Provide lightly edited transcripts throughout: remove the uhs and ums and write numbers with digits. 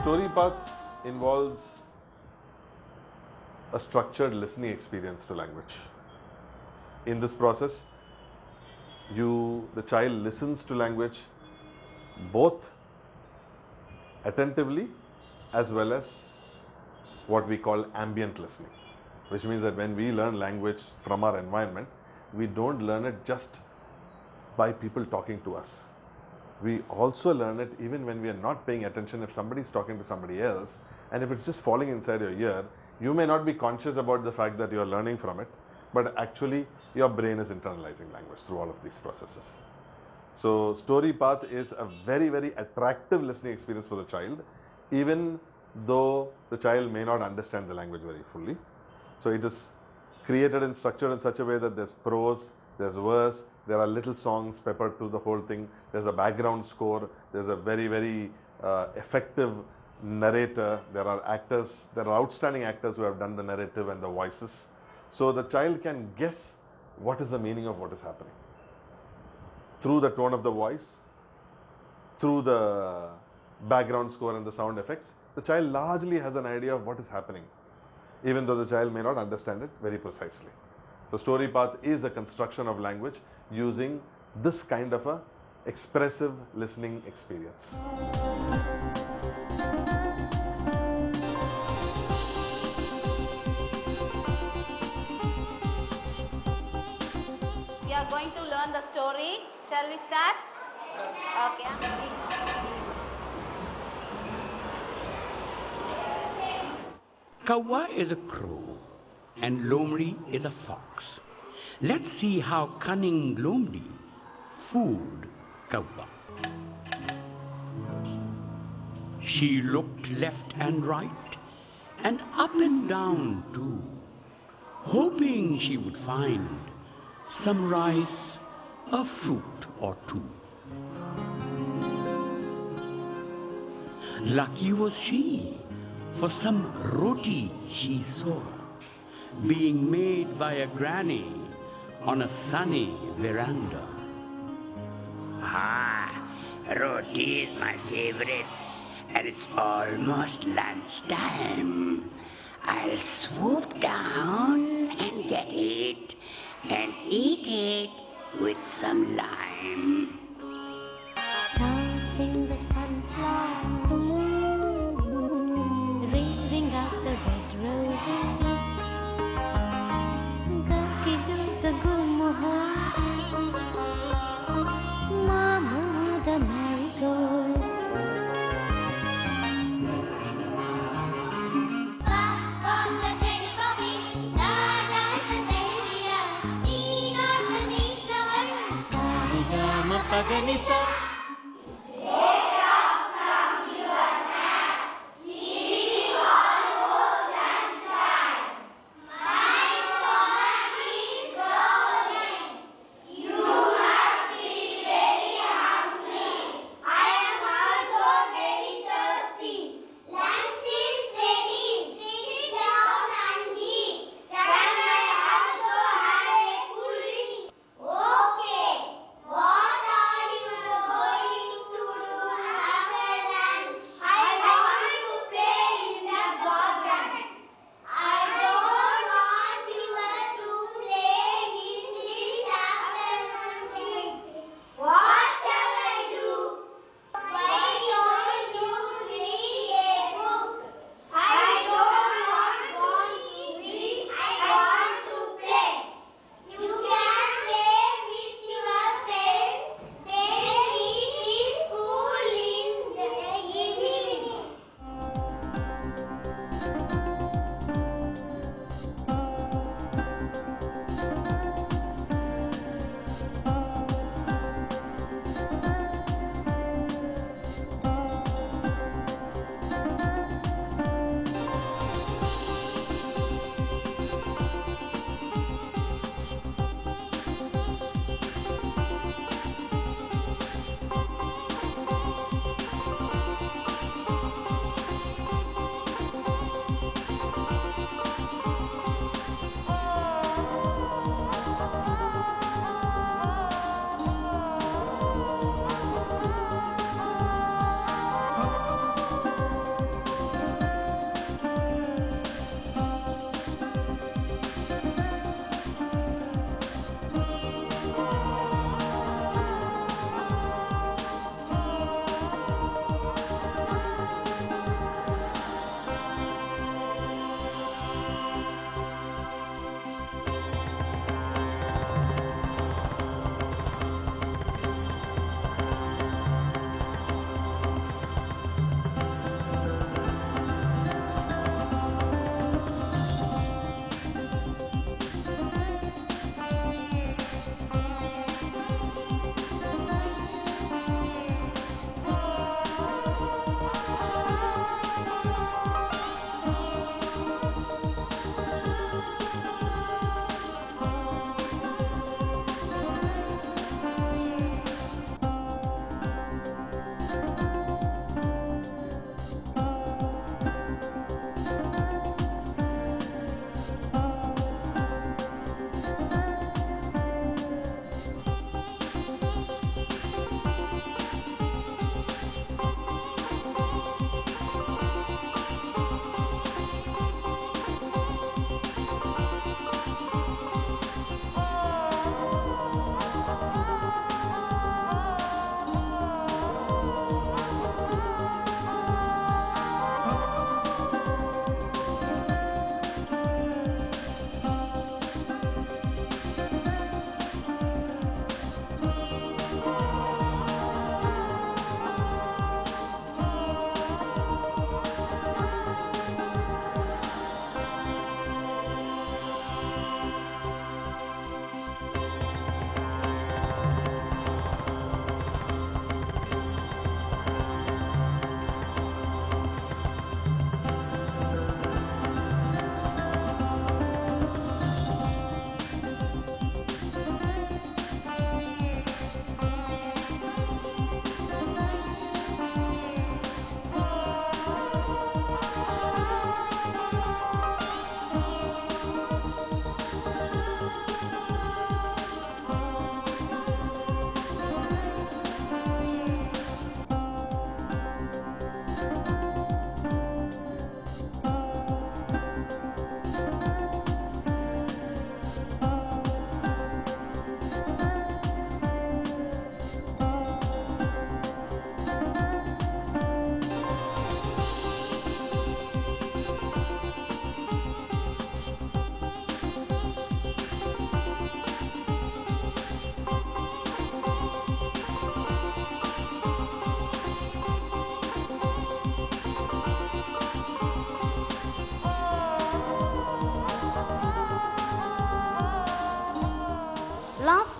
story path involves a structured listening experience to language. In this process, the child listens to language both attentively as well as what we call ambient listening, which means that when we learn language from our environment, we don't learn it just by people talking to us. We also learn it even when we are not paying attention. If somebody is talking to somebody else and if it's just falling inside your ear, you may not be conscious about the fact that you are learning from it, but actually your brain is internalizing language through all of these processes. So story path is a very, very attractive listening experience for the child, even though the child may not understand the language very fully. So it is created and structured in such a way that there's prose, there's verse, there are little songs peppered through the whole thing, there's a background score, there's a very, very effective narrator, there are actors, there are outstanding actors who have done the narrative and the voices. So the child can guess what is the meaning of what is happening through the tone of the voice, through the background score and the sound effects. The child largely has an idea of what is happening, even though the child may not understand it very precisely. So story path is a construction of language using this kind of a expressive listening experience. We are going to learn the story. Shall we start? Okay. Kawa is a crow and Lomri is a fox. Let's see how cunning Lomri fooled Kawa. She looked left and right and up and down too, hoping she would find some rice, a fruit or two. Lucky was she, for some roti she saw, being made by a granny on a sunny veranda. Ah, roti is my favorite, and it's almost lunchtime. I'll swoop down and get it, and eat it with some lime. So sing the sunflowers, ring out the red roses, Gati-do-the-go-moho, Mama the marigolds. Paganisa. Okay, what are you rolling?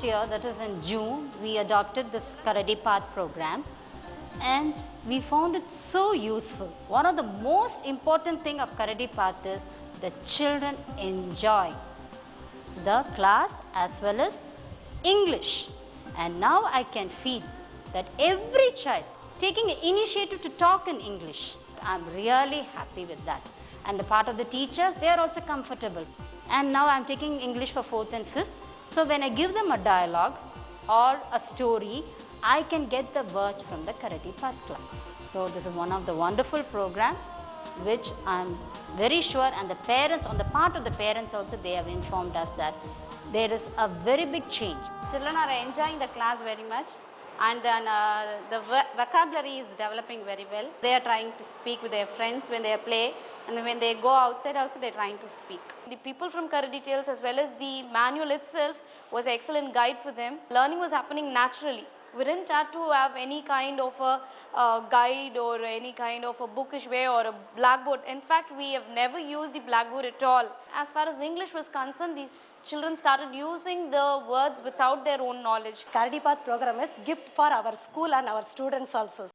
year, that is in June, we adopted this Karadi Path program and we found it so useful. One of the most important thing of Karadi Path is the children enjoy the class as well as English. And now I can feel that every child taking an initiative to talk in English. I'm really happy with that. And the part of the teachers, they are also comfortable. And now I'm taking English for 4th and 5th. So when I give them a dialogue or a story, I can get the words from the Karadi Path class. So this is one of the wonderful program which I'm very sure, and the parents, on the part of the parents also, they have informed us that there is a very big change. Children are enjoying the class very much, and then the vocabulary is developing very well. They are trying to speak with their friends when they play, and when they go outside also they are trying to speak. The people from Karadi Tales as well as the manual itself was an excellent guide for them. Learning was happening naturally. We didn't have to have any kind of a guide or any kind of a bookish way or a blackboard. In fact, we have never used the blackboard at all. As far as English was concerned, these children started using the words without their own knowledge. Karadi Path program is gift for our school and our students also.